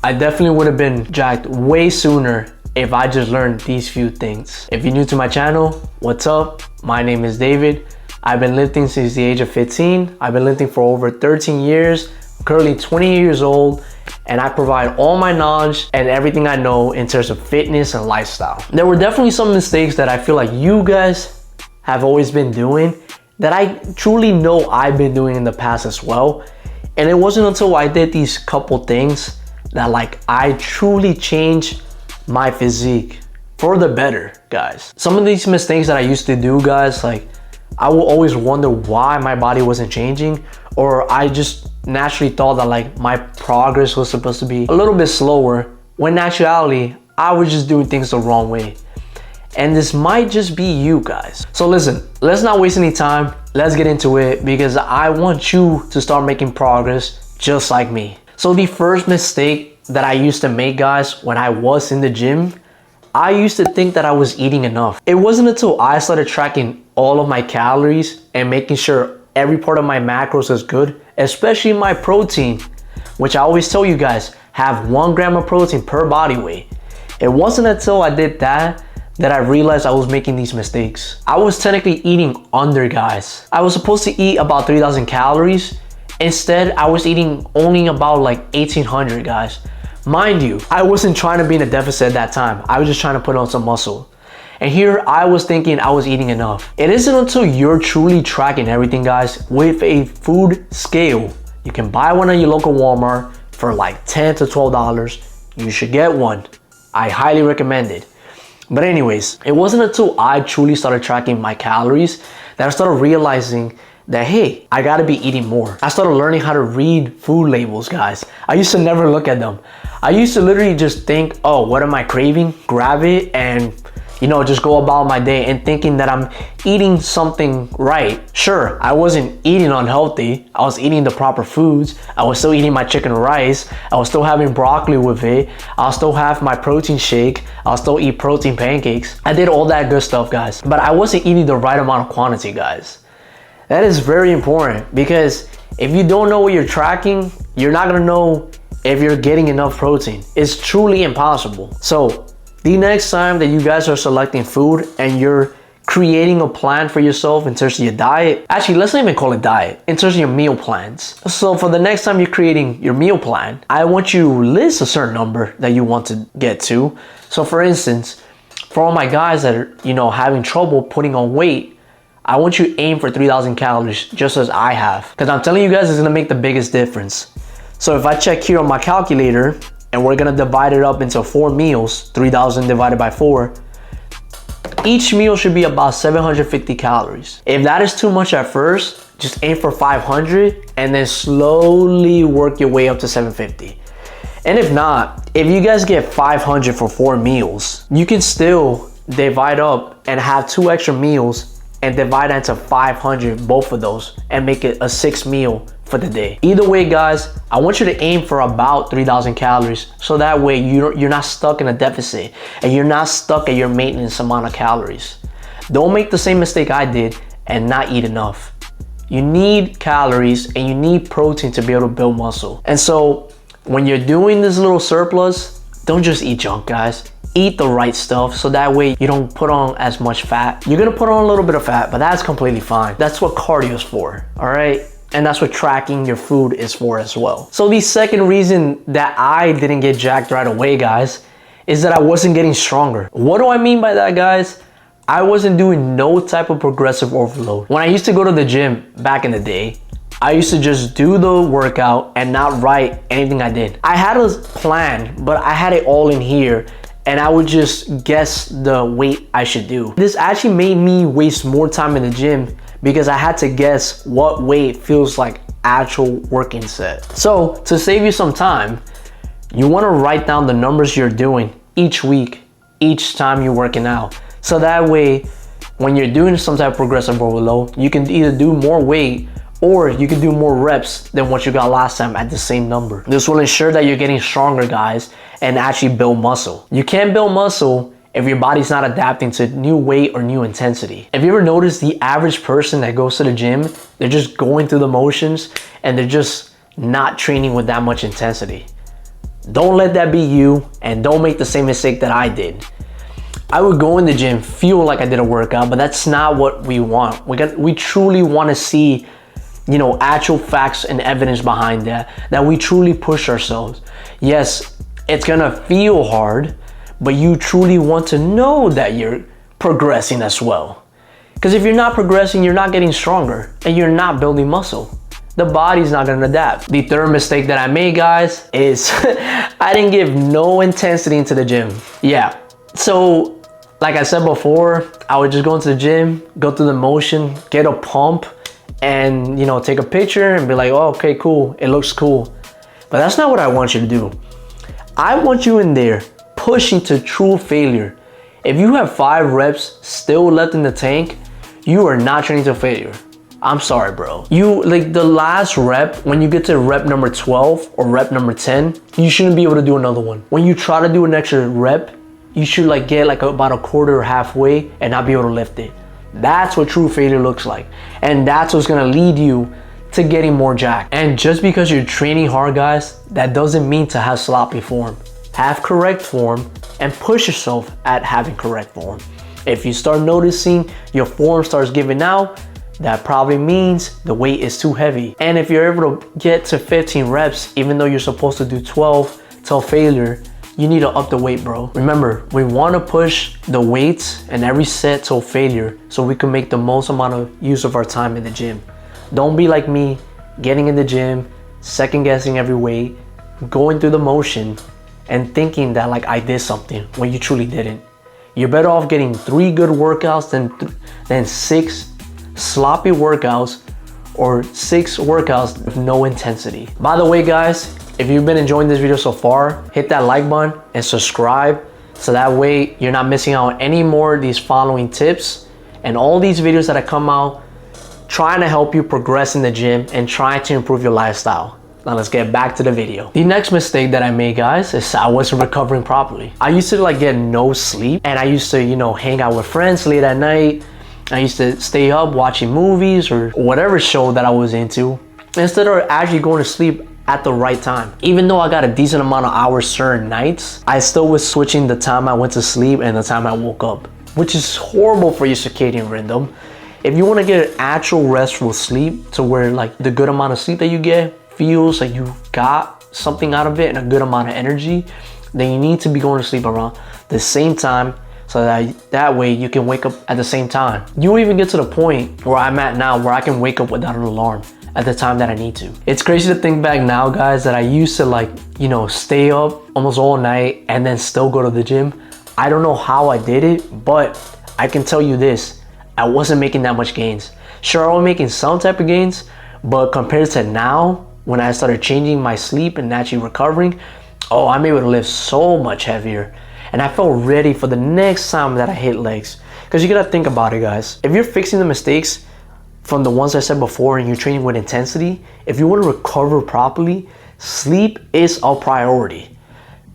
I definitely would have been jacked way sooner if I just learned these few things. If you're new to my channel, what's up? My name is David. I've been lifting since the age of 15. I've been lifting for over 13 years, currently 20 years old, and I provide all my knowledge and everything I know in terms of fitness and lifestyle. There were definitely some mistakes that I feel like you guys have always been doing that I truly know I've been doing in the past as well. And it wasn't until I did these couple things that I truly changed my physique for the better, guys. Some of these mistakes that I used to do, guys, I will always wonder why my body wasn't changing, or I just naturally thought that my progress was supposed to be a little bit slower, when in actuality, I was just doing things the wrong way. And this might just be you guys. So listen, let's not waste any time. Let's get into it because I want you to start making progress just like me. So the first mistake that I used to make, guys, when I was in the gym, I used to think that I was eating enough. It wasn't until I started tracking all of my calories and making sure every part of my macros is good, especially my protein, which I always tell you guys, have 1 gram of protein per body weight. It wasn't until I did that I realized I was making these mistakes. I was technically eating under, guys. I was supposed to eat about 3,000 calories. Instead, I was eating only about 1,800, guys. Mind you, I wasn't trying to be in a deficit at that time. I was just trying to put on some muscle. And here I was thinking I was eating enough. It isn't until you're truly tracking everything, guys, with a food scale. You can buy one at your local Walmart for $10 to $12. You should get one. I highly recommend it. But anyways, it wasn't until I truly started tracking my calories that I started realizing that, hey, I gotta be eating more. I started learning how to read food labels, guys. I used to never look at them. I used to literally just think, oh, what am I craving? Grab it and, just go about my day and thinking that I'm eating something right. Sure, I wasn't eating unhealthy. I was eating the proper foods. I was still eating my chicken and rice. I was still having broccoli with it. I'll still have my protein shake. I'll still eat protein pancakes. I did all that good stuff, guys. But I wasn't eating the right amount of quantity, guys. That is very important because if you don't know what you're tracking, you're not gonna know if you're getting enough protein. It's truly impossible. So the next time that you guys are selecting food and you're creating a plan for yourself in terms of your diet, actually, let's not even call it diet, in terms of your meal plans. So for the next time you're creating your meal plan, I want you to list a certain number that you want to get to. So for instance, for all my guys that are, having trouble putting on weight, I want you to aim for 3,000 calories, just as I have. Because I'm telling you guys, it's gonna make the biggest difference. So if I check here on my calculator, and we're gonna divide it up into 4 meals, 3,000 divided by 4, each meal should be about 750 calories. If that is too much at first, just aim for 500 and then slowly work your way up to 750. And if not, if you guys get 500 for 4 meals, you can still divide up and have 2 extra meals and divide that into 500, both of those, and make it a 6 meal for the day. Either way, guys, I want you to aim for about 3,000 calories so that way you're not stuck in a deficit and you're not stuck at your maintenance amount of calories. Don't make the same mistake I did and not eat enough. You need calories and you need protein to be able to build muscle. And so when you're doing this little surplus, don't just eat junk, guys. Eat the right stuff so that way you don't put on as much fat. You're gonna put on a little bit of fat, but that's completely fine. That's what cardio is for, all right? And that's what tracking your food is for as well. So the second reason that I didn't get jacked right away, guys, is that I wasn't getting stronger. What do I mean by that, guys? I wasn't doing no type of progressive overload. When I used to go to the gym back in the day, I used to just do the workout and not write anything I did. I had a plan, but I had it all in here and I would just guess the weight I should do. This actually made me waste more time in the gym because I had to guess what weight feels like actual working set. So to save you some time, you wanna write down the numbers you're doing each week, each time you're working out. So that way, when you're doing some type of progressive overload, you can either do more weight or you can do more reps than what you got last time at the same number. This will ensure that you're getting stronger, guys, and actually build muscle. You can't build muscle if your body's not adapting to new weight or new intensity. Have you ever noticed the average person that goes to the gym, they're just going through the motions and they're just not training with that much intensity? Don't let that be you, and don't make the same mistake that I did. I would go in the gym, feel like I did a workout, but that's not what we want. We truly want to see, you know, actual facts and evidence behind that we truly push ourselves. Yes, it's gonna feel hard, but you truly want to know that you're progressing as well. Because if you're not progressing, you're not getting stronger and you're not building muscle. The body's not gonna adapt. The third mistake that I made, guys, is I didn't give no intensity into the gym. Yeah, so like I said before, I would just go into the gym, go through the motion, get a pump, and, you know, take a picture and be like, oh, okay, cool, it looks cool. But that's not what I want you to do. I want you in there pushing to true failure. If you have 5 reps still left in the tank, you are not training to failure. I'm sorry, bro. You, like, the last rep, when you get to rep number 12 or rep number 10, you shouldn't be able to do another one. When you try to do an extra rep, you should like get like about a quarter or halfway and not be able to lift it. That's what true failure looks like. And that's what's gonna lead you to getting more jacked. And just because you're training hard, guys, that doesn't mean to have sloppy form. Have correct form and push yourself at having correct form. If you start noticing your form starts giving out, that probably means the weight is too heavy. And if you're able to get to 15 reps, even though you're supposed to do 12 till failure, you need to up the weight, bro. Remember, we want to push the weights and every set till failure so we can make the most amount of use of our time in the gym. Don't be like me, getting in the gym, second guessing every weight, going through the motion, and thinking that like I did something when you truly didn't. You're better off getting 3 good workouts than 6 sloppy workouts or 6 workouts with no intensity. By the way, guys, if you've been enjoying this video so far, hit that like button and subscribe so that way you're not missing out on any more of these following tips and all these videos that I come out trying to help you progress in the gym and trying to improve your lifestyle. Now let's get back to the video. The next mistake that I made, guys, is I wasn't recovering properly. I used to like get no sleep, and I used to, you know, hang out with friends late at night. I used to stay up watching movies or whatever show that I was into instead of actually going to sleep at the right time. Even though I got a decent amount of hours certain nights, I still was switching the time I went to sleep and the time I woke up, which is horrible for your circadian rhythm. If you want to get an actual restful sleep to where like the good amount of sleep that you get feels like you got something out of it and a good amount of energy, then you need to be going to sleep around the same time so that way you can wake up at the same time. You don't even get to the point where I'm at now where I can wake up without an alarm at the time that I need to. It's crazy to think back now, guys, that I used to like, you know, stay up almost all night and then still go to the gym. I don't know how I did it, but I can tell you this, I wasn't making that much gains. Sure, I was making some type of gains, but compared to now, when I started changing my sleep and actually recovering, oh, I'm able to lift so much heavier. And I felt ready for the next time that I hit legs. Because you gotta think about it, guys. If you're fixing the mistakes from the ones I said before and you're training with intensity, if you want to recover properly, sleep is a priority.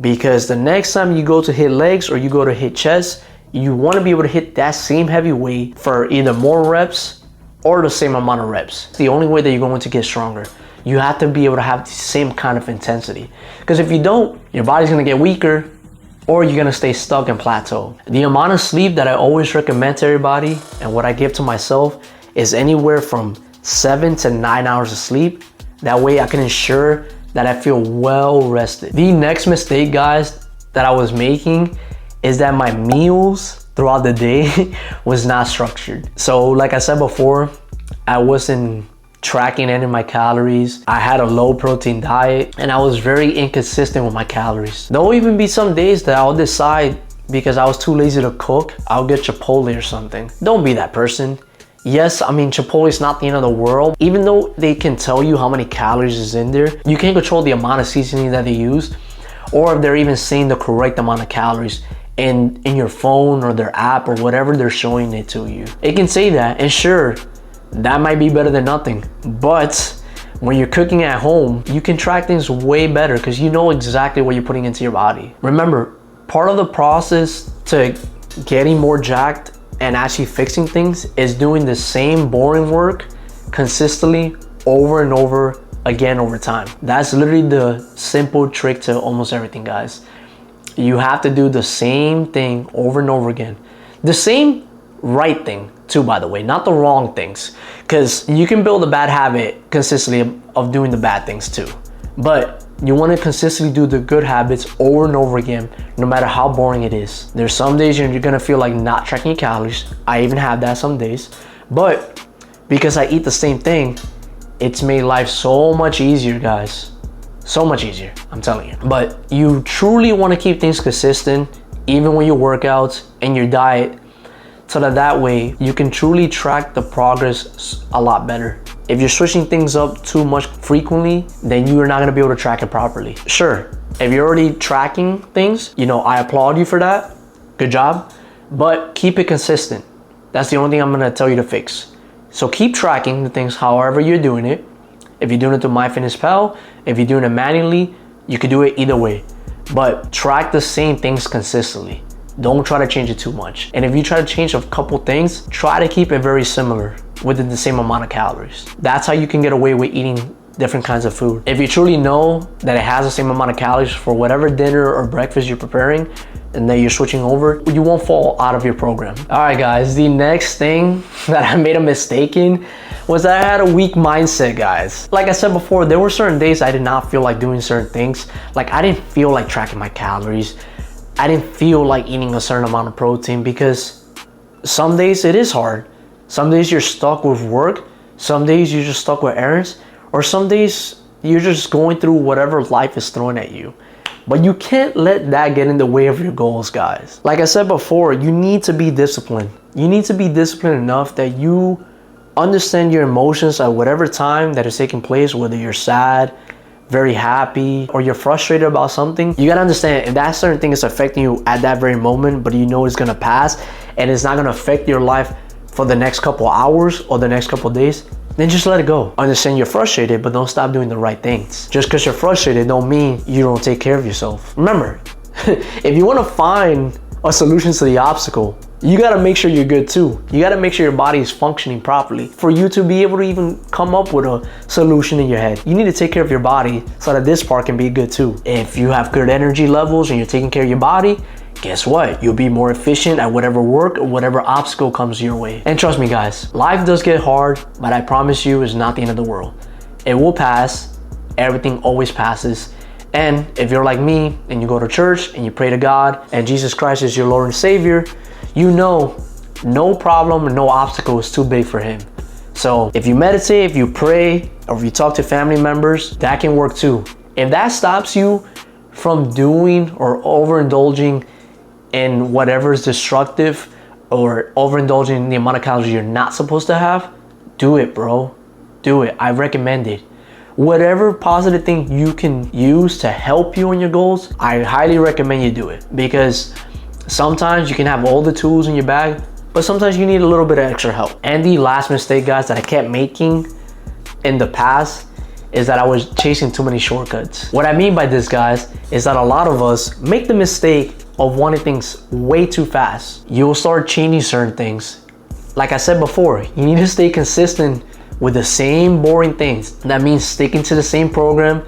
Because the next time you go to hit legs or you go to hit chest, you want to be able to hit that same heavy weight for either more reps or the same amount of reps. It's the only way that you're going to get stronger. You have to be able to have the same kind of intensity. Because if you don't, your body's going to get weaker or you're going to stay stuck and plateau. The amount of sleep that I always recommend to everybody and what I give to myself is anywhere from 7 to 9 hours of sleep. That way I can ensure that I feel well rested. The next mistake, guys, that I was making is that my meals throughout the day was not structured. So like I said before, I wasn't tracking any of my calories. I had a low protein diet and I was very inconsistent with my calories. There'll even be some days that I'll decide because I was too lazy to cook, I'll get Chipotle or something. Don't be that person. Yes, I mean, Chipotle is not the end of the world. Even though they can tell you how many calories is in there, you can't control the amount of seasoning that they use, or if they're even saying the correct amount of calories in your phone or their app or whatever they're showing it to you. It can say that, and sure, that might be better than nothing. But when you're cooking at home, you can track things way better because you know exactly what you're putting into your body. Remember, part of the process to getting more jacked and actually fixing things is doing the same boring work consistently over and over again over time. That's literally the simple trick to almost everything, guys. You have to do the same thing over and over again. The same right thing too, by the way, not the wrong things, because you can build a bad habit consistently of doing the bad things too. But you want to consistently do the good habits over and over again, no matter how boring it is. There's some days you're gonna feel like not tracking calories. I even have that some days, but because I eat the same thing, it's made life so much easier, guys. So much easier, I'm telling you. But you truly want to keep things consistent, even when you work out and your diet, so that way you can truly track the progress a lot better. If you're switching things up too much frequently, then you're not gonna be able to track it properly. Sure, if you're already tracking things, I applaud you for that. Good job. But keep it consistent. That's the only thing I'm gonna tell you to fix. So keep tracking the things however you're doing it. If you're doing it through MyFitnessPal, if you're doing it manually, you could do it either way. But track the same things consistently. Don't try to change it too much. And if you try to change a couple things, try to keep it very similar within the same amount of calories. That's how you can get away with eating different kinds of food. If you truly know that it has the same amount of calories for whatever dinner or breakfast you're preparing, and then you're switching over, you won't fall out of your program. All right, guys, the next thing that I made a mistake in was that I had a weak mindset, guys. Like I said before, there were certain days I did not feel like doing certain things. Like I didn't feel like tracking my calories. I didn't feel like eating a certain amount of protein because some days it is hard. Some days you're stuck with work. Some days you're just stuck with errands. Or some days you're just going through whatever life is throwing at you. But you can't let that get in the way of your goals, guys. Like I said before, you need to be disciplined. You need to be disciplined enough that you understand your emotions at whatever time that is taking place, whether you're sad, very happy, or you're frustrated about something. You gotta understand if that certain thing is affecting you at that very moment, but you know it's gonna pass and it's not gonna affect your life for the next couple hours or the next couple days, then just let it go. Understand you're frustrated, but don't stop doing the right things. Just because you're frustrated don't mean you don't take care of yourself. Remember, if you wanna find a solution to the obstacle, you gotta make sure you're good too. You gotta make sure your body is functioning properly for you to be able to even come up with a solution in your head. You need to take care of your body so that this part can be good too. If you have good energy levels and you're taking care of your body, guess what? You'll be more efficient at whatever work or whatever obstacle comes your way. And trust me, guys, life does get hard, but I promise you it's not the end of the world. It will pass. Everything always passes. And if you're like me and you go to church and you pray to God and Jesus Christ is your Lord and Savior, you know no problem, no obstacle is too big for him. So if you meditate, if you pray, or if you talk to family members, that can work too. If that stops you from doing or overindulging in whatever is destructive or overindulging in the amount of calories you're not supposed to have, do it, bro. Do it. I recommend it. Whatever positive thing you can use to help you in your goals, I highly recommend you do it, because sometimes you can have all the tools in your bag, but sometimes you need a little bit of extra help. And the last mistake, guys, that I kept making in the past is that I was chasing too many shortcuts. What I mean by this, guys, is that a lot of us make the mistake of wanting things way too fast. You'll start changing certain things. Like I said before, you need to stay consistent with the same boring things. That means sticking to the same program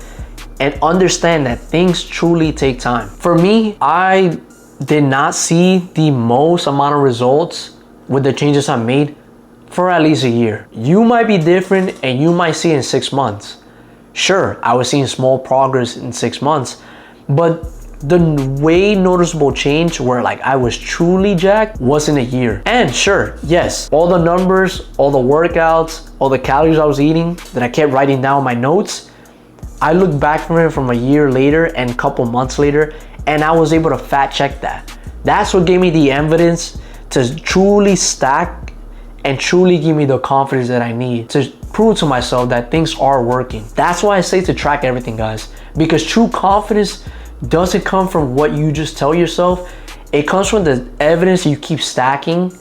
and understand that things truly take time. For me, I did not see the most amount of results with the changes I made for at least a year. You might be different and you might see it in 6 months. Sure, I was seeing small progress in 6 months, but the way noticeable change where like I was truly jacked was in a year. And sure, yes, all the numbers, all the workouts, all the calories I was eating that I kept writing down in my notes, I look back from it from a year later and a couple months later, and I was able to fact check that. That's what gave me the evidence to truly stack and truly give me the confidence that I need to prove to myself that things are working. That's why I say to track everything, guys, because true confidence doesn't come from what you just tell yourself. It comes from the evidence you keep stacking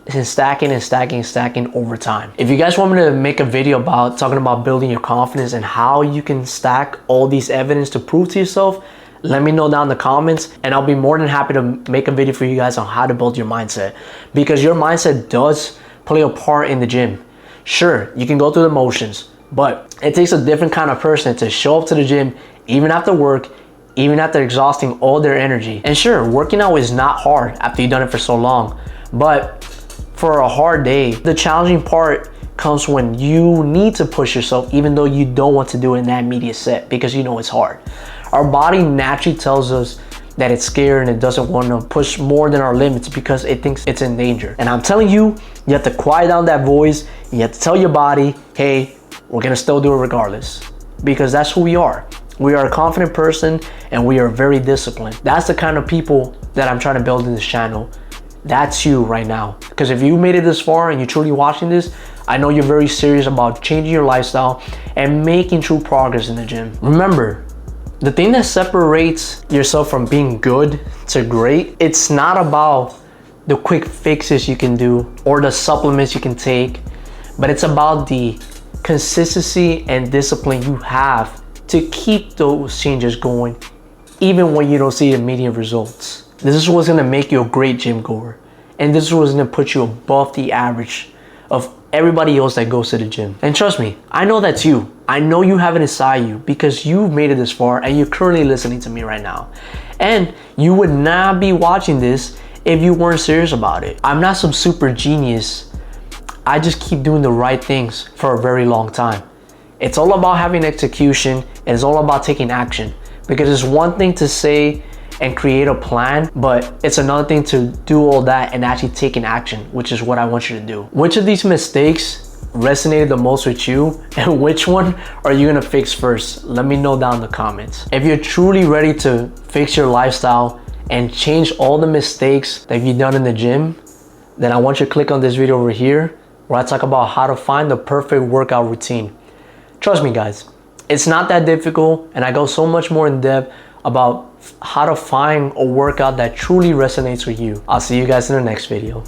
and stacking and stacking and stacking over time. If you guys want me to make a video about talking about building your confidence and how you can stack all these evidence to prove to yourself, let me know down in the comments and I'll be more than happy to make a video for you guys on how to build your mindset, because your mindset does play a part in the gym. Sure, you can go through the motions, But it takes a different kind of person to show up to the gym even after work, even after exhausting all their energy. And sure, working out is not hard after you've done it for so long, but for a hard day, the challenging part comes when you need to push yourself even though you don't want to do it in that immediate set because you know it's hard. Our body naturally tells us that it's scared and it doesn't want to push more than our limits because it thinks it's in danger. And I'm telling you, you have to quiet down that voice. You have to tell your body, hey, we're gonna still do it regardless, because that's who we are. We are a confident person and we are very disciplined. That's the kind of people that I'm trying to build in this channel. That's you right now. Because if you made it this far and you're truly watching this, I know you're very serious about changing your lifestyle and making true progress in the gym. Remember, the thing that separates yourself from being good to great, it's not about the quick fixes you can do or the supplements you can take, but it's about the consistency and discipline you have to keep those changes going even when you don't see immediate results. This is what's gonna make you a great gym goer, and this is what's gonna put you above the average of everybody else that goes to the gym. And trust me, I know that's you. I know you have it inside you because you've made it this far and you're currently listening to me right now. And you would not be watching this if you weren't serious about it. I'm not some super genius. I just keep doing the right things for a very long time. It's all about having execution and it's all about taking action, because it's one thing to say and create a plan, but it's another thing to do all that and actually take an action, which is what I want you to do. Which of these mistakes resonated the most with you, and which one are you gonna fix first? Let me know down in the comments. If you're truly ready to fix your lifestyle and change all the mistakes that you've done in the gym, then I want you to click on this video over here where I talk about how to find the perfect workout routine. Trust me guys, it's not that difficult, and I go so much more in depth about how to find a workout that truly resonates with you. I'll see you guys in the next video.